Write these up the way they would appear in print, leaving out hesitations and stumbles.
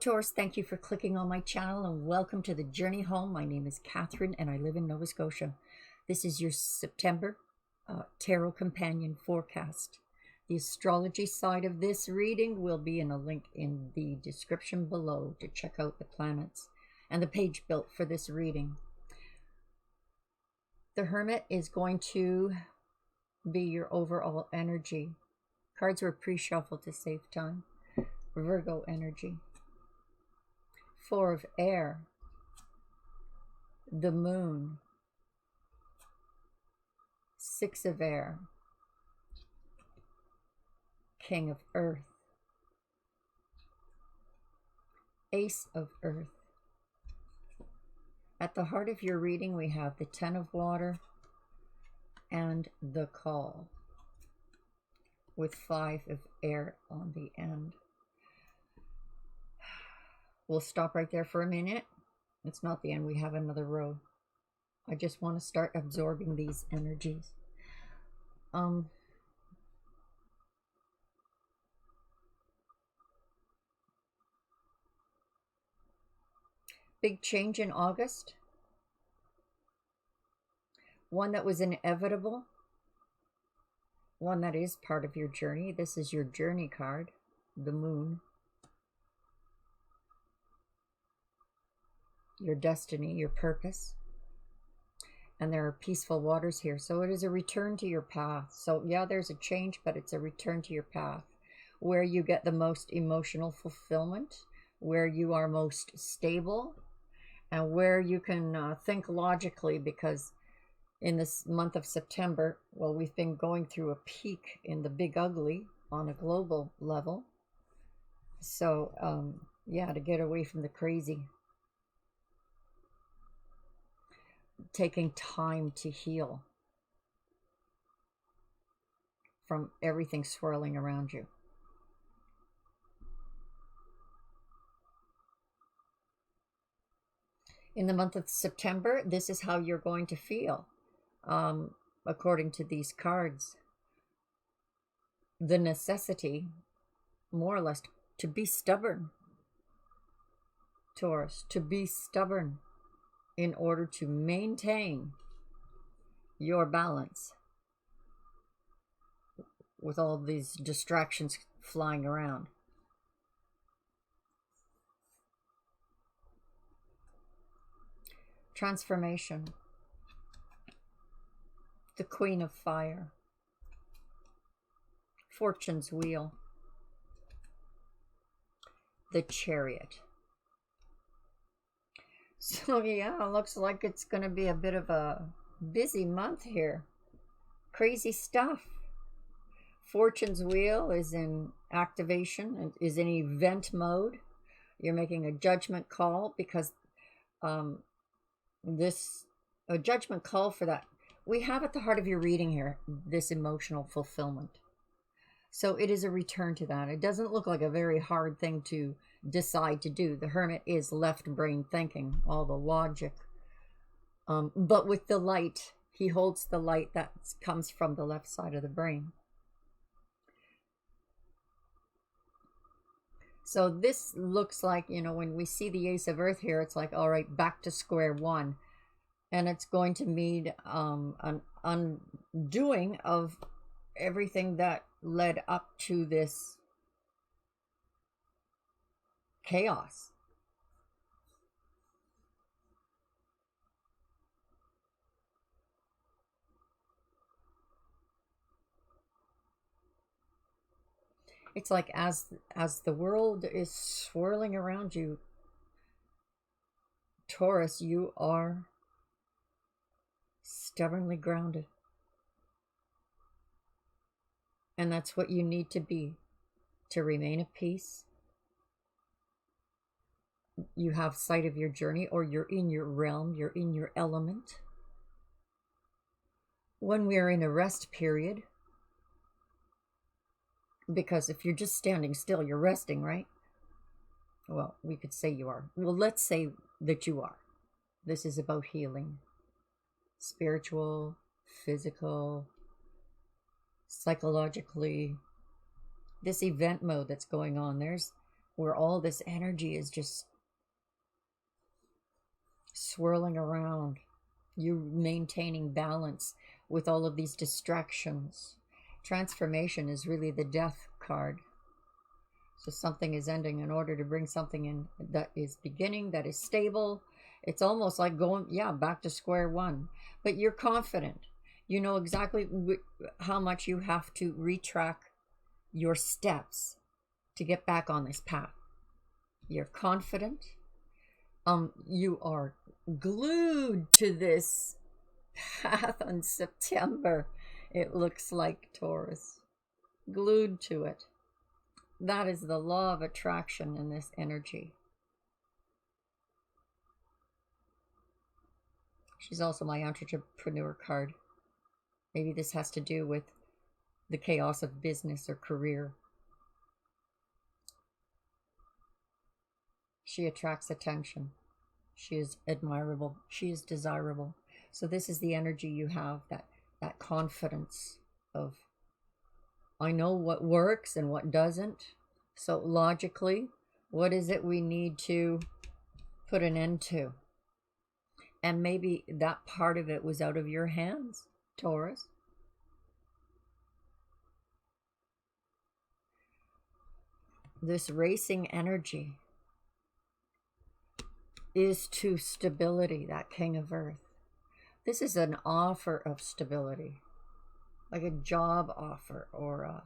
Taurus, thank you for clicking on my channel and welcome to the journey home. My name is Catherine and I live in Nova Scotia. This is your September Tarot Companion Forecast. The astrology side of this reading will be in a link in the description below to check out the planets and the page built for this reading. The Hermit is going to be your overall energy. Cards were pre-shuffled to save time. Virgo energy. Four of Air. The Moon. Six of Air. King of Earth. Ace of Earth. At the heart of your reading, we have the Ten of Water and the Call, with Five of Air on the end. We'll stop right there for a minute. It's not the end. We have another row. I just want to start absorbing these energies. Big change in August. One that was inevitable. One that is part of your journey. This is your journey card, the Moon. Your destiny, your purpose. And there are peaceful waters here. So it is a return to your path. So yeah, there's a change, but it's a return to your path where you get the most emotional fulfillment, where you are most stable, and where you can think logically, because in this month of September, well, we've been going through a peak in the big ugly on a global level. So yeah, to get away from the crazy. Taking time to heal from everything swirling around you. In the month of September, this is how you're going to feel, according to these cards. The necessity, more or less, to be stubborn, Taurus, to be stubborn in order to maintain your balance with all these distractions flying around. Transformation. The Queen of Fire. Fortune's Wheel. The Chariot. So yeah, it looks like it's going to be a bit of a busy month here. Crazy stuff. Fortune's Wheel is in activation, is in event mode. You're making a judgment call because a judgment call for that. We have at the heart of your reading here, this emotional fulfillment. So it is a return to that. It doesn't look like a very hard thing to decide to do. The Hermit is left brain thinking, all the logic. But with the light, he holds the light that comes from the left side of the brain. So this looks like, you know, when we see the Ace of Earth here, it's like, all right, back to square one. And it's going to mean an undoing of everything that led up to this chaos. It's like as the world is swirling around you, Taurus, you are stubbornly grounded. And that's what you need to be to remain at peace. You have sight of your journey, or you're in your realm, you're in your element. When we're in a rest period, because if you're just standing still, you're resting, right? Well, we could say you are. Well, let's say that you are. This is about healing. Spiritual, physical, psychologically. This event mode that's going on, there's where all this energy is just swirling around. You're maintaining balance with all of these distractions. Transformation is really the death card. So something is ending in order to bring something in that is beginning, that is stable. It's almost like going, yeah, back to square one. But you're confident. You know exactly how much you have to retrack your steps to get back on this path. You're confident. You are glued to this path on September. It looks like, Taurus. Glued to it. That is the law of attraction in this energy. She's also my entrepreneur card. Maybe this has to do with the chaos of business or career. She attracts attention. She is admirable. She is desirable. So this is the energy you have, that confidence of, I know what works and what doesn't. So logically, what is it we need to put an end to? And maybe that part of it was out of your hands, Taurus. This racing energy is to stability, that King of Earth. This is an offer of stability, like a job offer or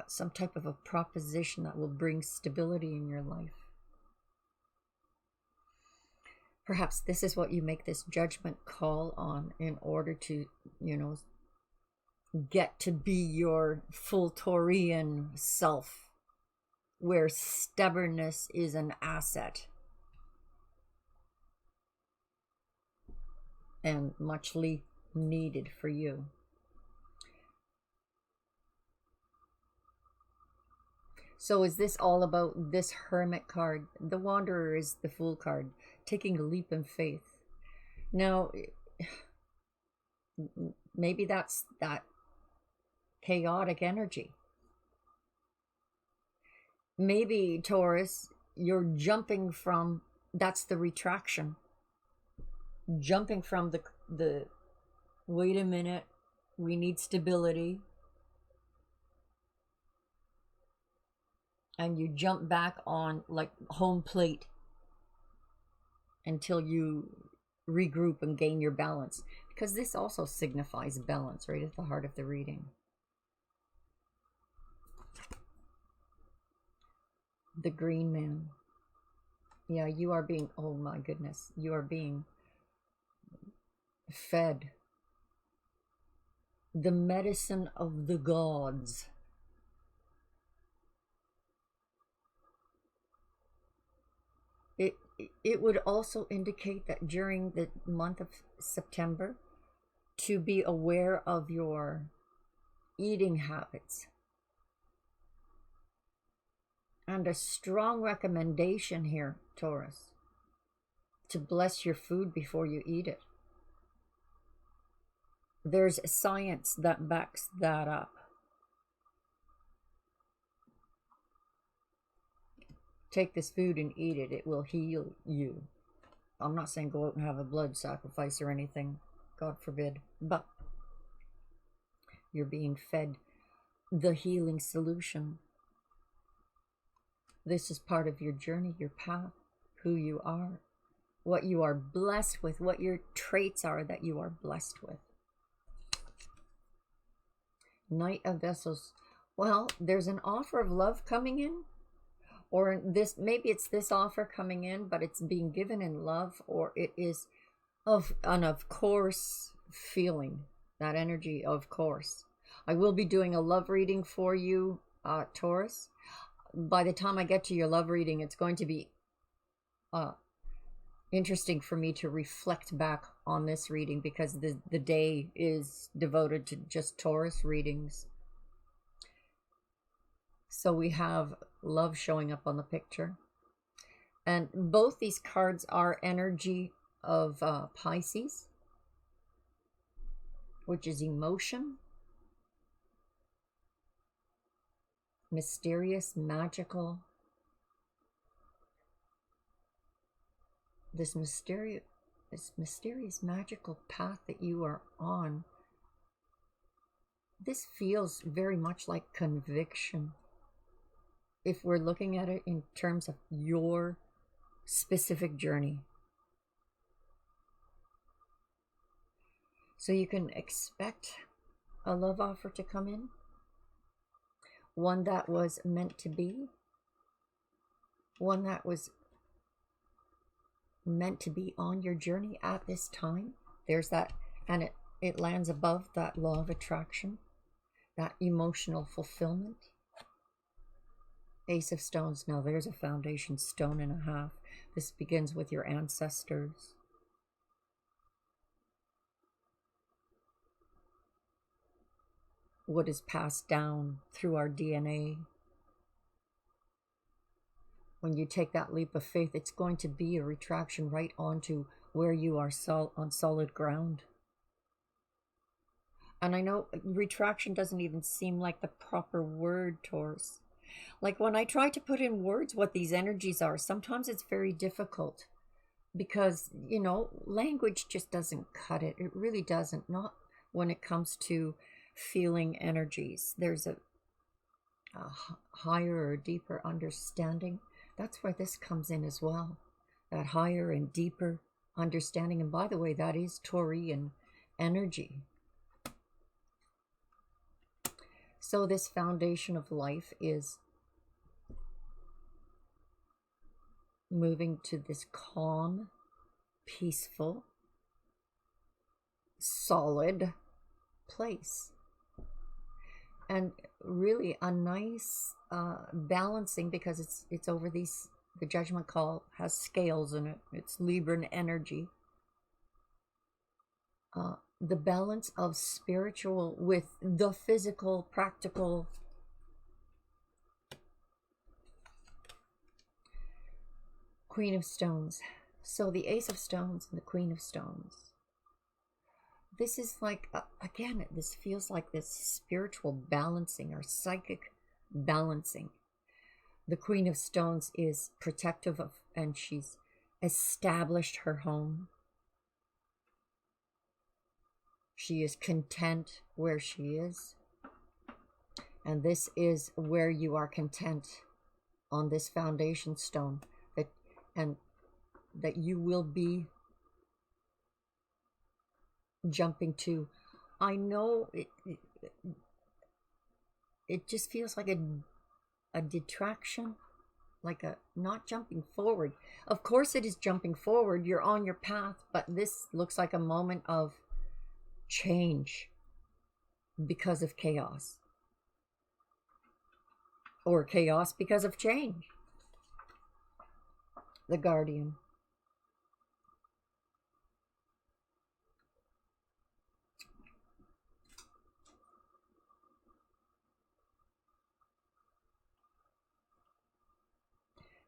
some type of a proposition that will bring stability in your life. Perhaps this is what you make this judgment call on in order to, get to be your full Taurian self, where stubbornness is an asset and muchly needed for you. So is this all about this Hermit card? The Wanderer is the Fool card, taking a leap in faith. Now, maybe that's that chaotic energy. Maybe, Taurus, you're jumping from, that's the retraction. Jumping from the wait a minute, we need stability. And you jump back on like home plate until you regroup and gain your balance. Because this also signifies balance, right at the heart of the reading. The Green Man. Yeah, you are being, oh my goodness, you are being fed the medicine of the gods. It would also indicate that during the month of September, to be aware of your eating habits. And a strong recommendation here, Taurus, to bless your food before you eat it. There's science that backs that up. Take this food and eat it. It will heal you. I'm not saying go out and have a blood sacrifice or anything. God forbid. But you're being fed the healing solution. This is part of your journey, your path, who you are, what you are blessed with, what your traits are that you are blessed with. Knight of Vessels. Well, there's an offer of love coming in. Or this, maybe it's this offer coming in, but it's being given in love, or it is of an of course feeling, that energy, of course. I will be doing a love reading for you, Taurus. By the time I get to your love reading, it's going to be interesting for me to reflect back on this reading, because the day is devoted to just Taurus readings. So we have love showing up on the picture. And both these cards are energy of Pisces, which is emotion. mysterious, magical, this mysterious magical path that you are on. This feels very much like conviction. If we're looking at it in terms of your specific journey. So you can expect a love offer to come in, one that was meant to be, one that was meant to be on your journey at this time. There's that, and it lands above that law of attraction, that emotional fulfillment. Ace of Stones. Now there's a foundation stone and a half. This begins with your ancestors. What is passed down through our DNA. When you take that leap of faith, it's going to be a retraction right onto where you are on solid ground. And I know retraction doesn't even seem like the proper word, Taurus. Like when I try to put in words what these energies are, sometimes it's very difficult because, you know, language just doesn't cut it. It really doesn't. Not when it comes to feeling energies. There's a higher or deeper understanding. That's where this comes in as well. That higher and deeper understanding. And by the way, that is Taurian energy. So this foundation of life is moving to this calm, peaceful, solid place. And really a nice balancing, because it's over these, the judgment call has scales in it. It's Libran energy. The balance of spiritual with the physical, practical. Queen of Stones. So the Ace of Stones and the Queen of Stones. This is like, again, this feels like this spiritual balancing or psychic balancing. The Queen of Stones is protective of, and she's established her home. She is content where she is. And this is where you are content on this foundation stone, that you will be jumping to. I know it just feels like a detraction, like a not jumping forward. Of course it is jumping forward. You're on your path, but this looks like a moment of change because of chaos, or chaos because of change. The Guardian.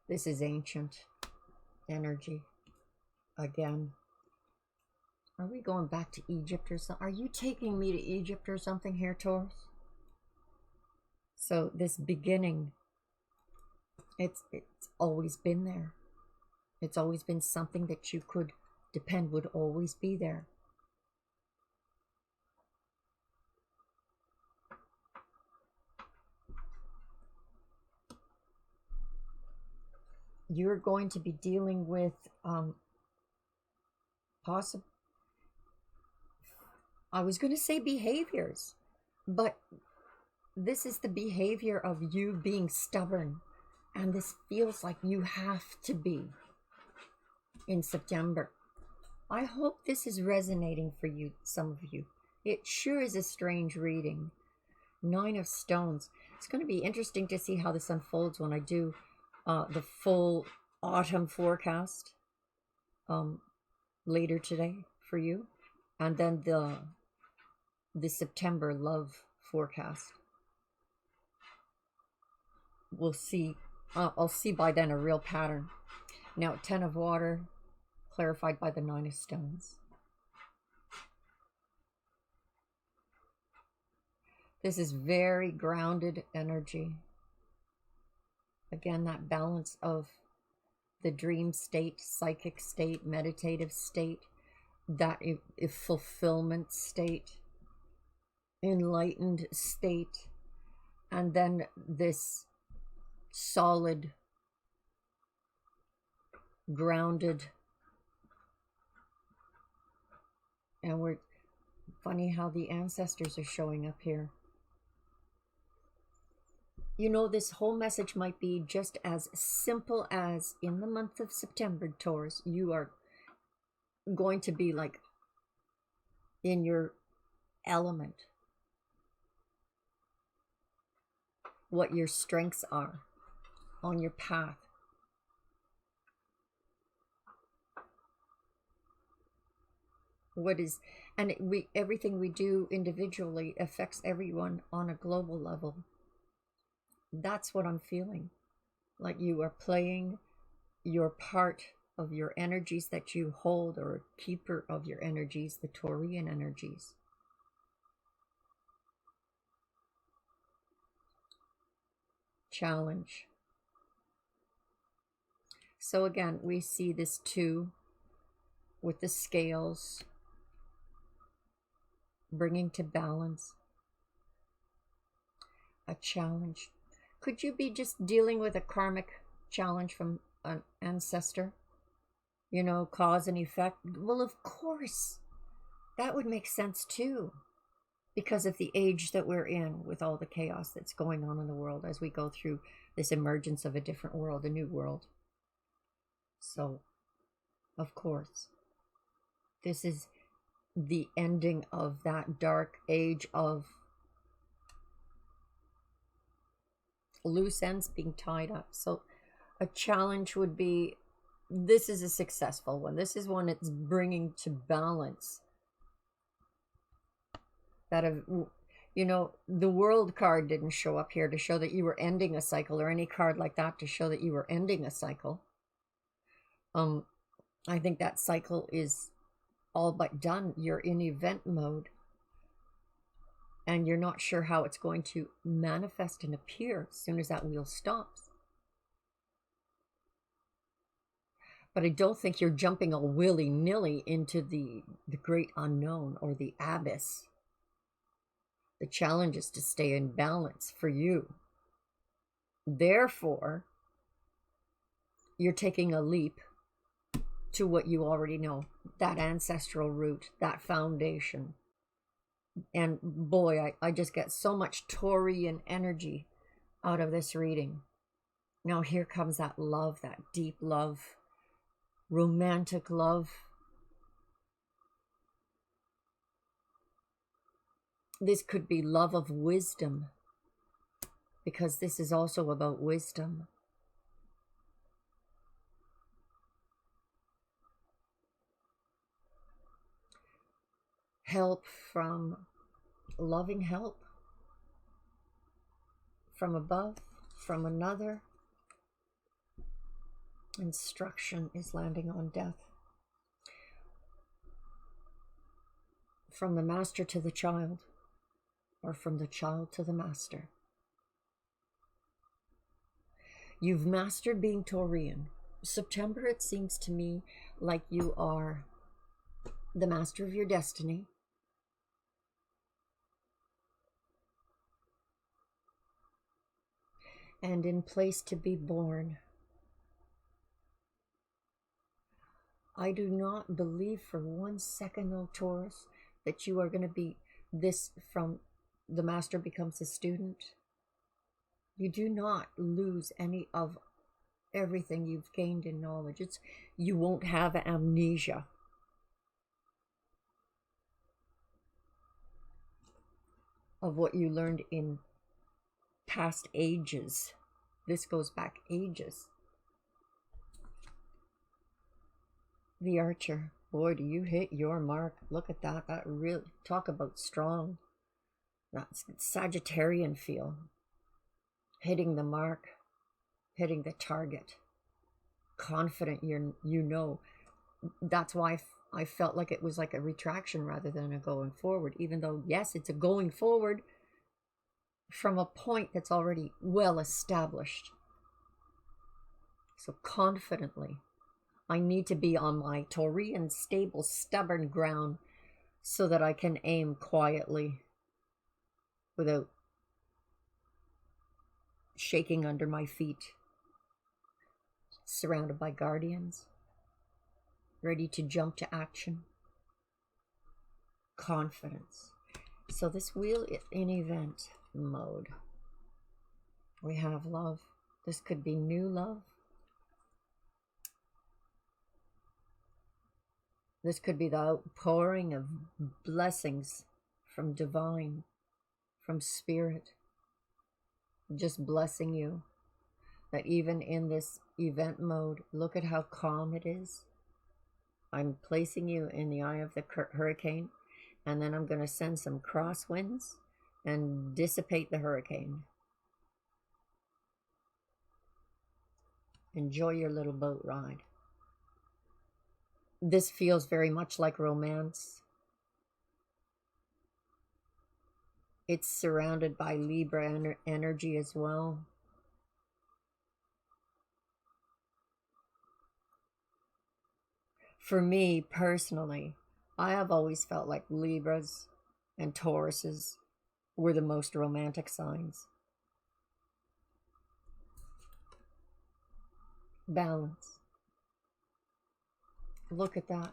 This is ancient energy again. Are we going back to Egypt or something? Are you taking me to Egypt or something here, Taurus? So this beginning, it's always been there. It's always been something that you could depend would always be there. You're going to be dealing with I was going to say behaviors, but this is the behavior of you being stubborn, and this feels like you have to be in September. I hope this is resonating for you, some of you. It sure is a strange reading. 9 of Stones. It's going to be interesting to see how this unfolds when I do the full autumn forecast later today for you, and then the September love forecast. We'll see. I'll see by then a real pattern. Now 10 of Water, clarified by the 9 of Stones. This is very grounded energy. Again, that balance of the dream state, psychic state, meditative state, that if fulfillment state, enlightened state, and then this solid, grounded, and we're funny how the ancestors are showing up here. You know, this whole message might be just as simple as in the month of September, Taurus, you are going to be like in your element, what your strengths are on your path. What is, and everything we do individually affects everyone on a global level. That's what I'm feeling. Like you are playing your part of your energies that you hold, or a keeper of your energies, the Taurian energies. Challenge. So again, we see this 2 with the scales, bringing to balance. A challenge. Could you be just dealing with a karmic challenge from an ancestor? You know, cause and effect? Well, of course, that would make sense too, because of the age that we're in, with all the chaos that's going on in the world as we go through this emergence of a different world, a new world. So, of course, this is the ending of that dark age of loose ends being tied up. So a challenge would be, this is a successful one. This is one that's bringing to balance that of, you know, the World card didn't show up here to show that you were ending a cycle, or any card like that to show that you were ending a cycle. I think that cycle is all but done. You're in event mode, and you're not sure how it's going to manifest and appear as soon as that wheel stops. But I don't think you're jumping all willy-nilly into the great unknown or the abyss. The challenge is to stay in balance for you. Therefore, you're taking a leap to what you already know, that ancestral root, that foundation. And boy, I just get so much Taurian energy out of this reading. Now here comes that love, that deep love, romantic love. This could be love of wisdom, because this is also about wisdom. Help from loving help from above, from another. Instruction is landing on death. From the master to the child, or from the child to the master. You've mastered being Taurian. September, it seems to me like you are the master of your destiny. And in place to be born. I do not believe for 1 second, though, Taurus, that you are going to be this from the master becomes a student. You do not lose any of everything you've gained in knowledge. You won't have amnesia. Of what you learned in past ages. This goes back ages. The Archer. Boy, do you hit your mark. Look at that. That really, talk about strong. That's Sagittarian feel. Hitting the mark. Hitting the target. Confident you know. That's why I felt like it was like a retraction rather than a going forward. Even though, yes, it's a going forward from a point that's already well established. So confidently, I need to be on my Taurian, stable, stubborn ground so that I can aim quietly without shaking under my feet, surrounded by guardians, ready to jump to action. Confidence. So this wheel in event mode, we have love. This could be new love. This could be the outpouring of blessings from divine, from spirit, just blessing you. That even in this event mode, look at how calm it is. I'm placing you in the eye of the hurricane, and then I'm going to send some crosswinds and dissipate the hurricane. Enjoy your little boat ride. This feels very much like romance. It's surrounded by Libra energy as well. For me personally, I have always felt like Libras and Tauruses were the most romantic signs. Balance. Look at that.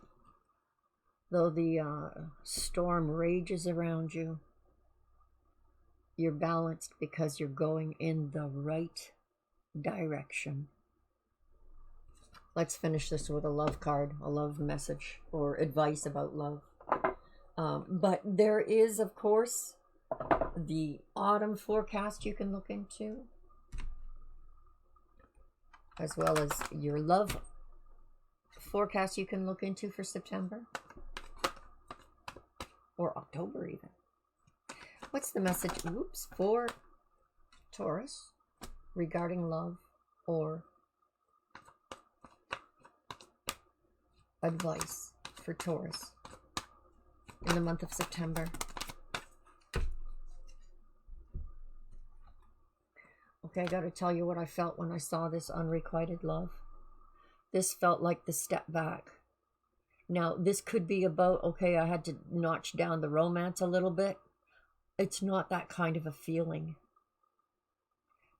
Though the storm rages around you, you're balanced because you're going in the right direction. Let's finish this with a love card, a love message, or advice about love. But there is, of course, the autumn forecast you can look into, as well as your love forecast you can look into for September or October even. What's the message, for Taurus regarding love or advice for Taurus in the month of September? Okay, I got to tell you what I felt when I saw this unrequited love. This felt like the step back. Now, this could be about, okay, I had to notch down the romance a little bit. It's not that kind of a feeling.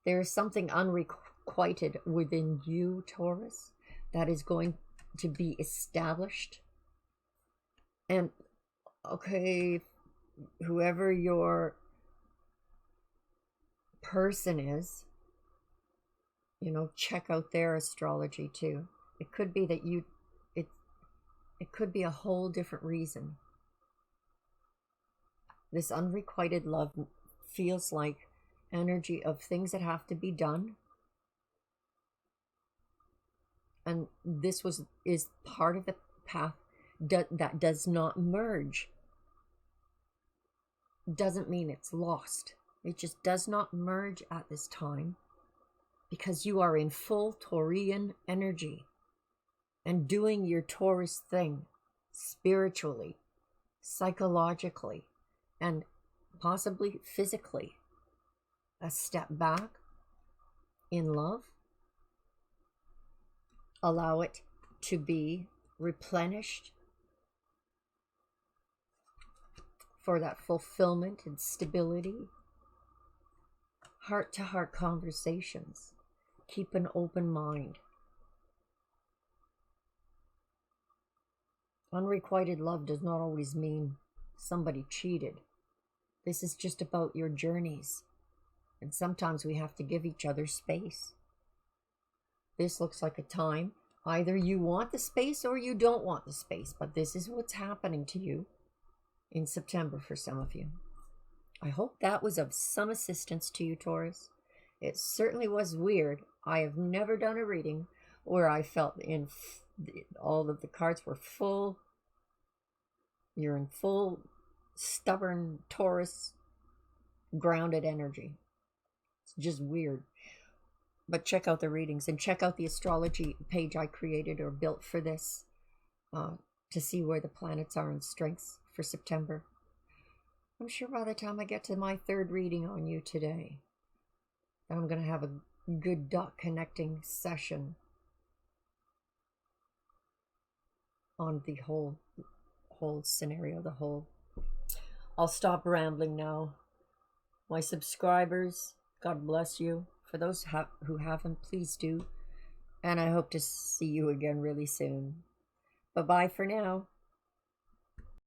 There's something unrequited within you, Taurus, that is going to be established. And, okay, whoever your person is, you know, check out their astrology too. It could be that it could be a whole different reason. This unrequited love feels like energy of things that have to be done. And this is part of the path that does not merge. Doesn't mean it's lost. It just does not merge at this time because you are in full Taurian energy and doing your Taurus thing spiritually, psychologically, and possibly physically. A step back in love. Allow it to be replenished for that fulfillment and stability. Heart-to-heart conversations. Keep an open mind. Unrequited love does not always mean somebody cheated. This is just about your journeys. And sometimes we have to give each other space. This looks like a time, either you want the space or you don't want the space, but this is what's happening to you in September for some of you. I hope that was of some assistance to you, Taurus. It certainly was weird. I have never done a reading where I felt all of the cards were full. You're in full, stubborn Taurus, grounded energy. It's just weird. But check out the readings and check out the astrology page I created or built for this to see where the planets are in strengths for September. I'm sure by the time I get to my third reading on you today, I'm going to have a good dot connecting session on the whole scenario, the whole. I'll stop rambling now. My subscribers, God bless you. For those who haven't, please do. And I hope to see you again really soon. Bye-bye for now.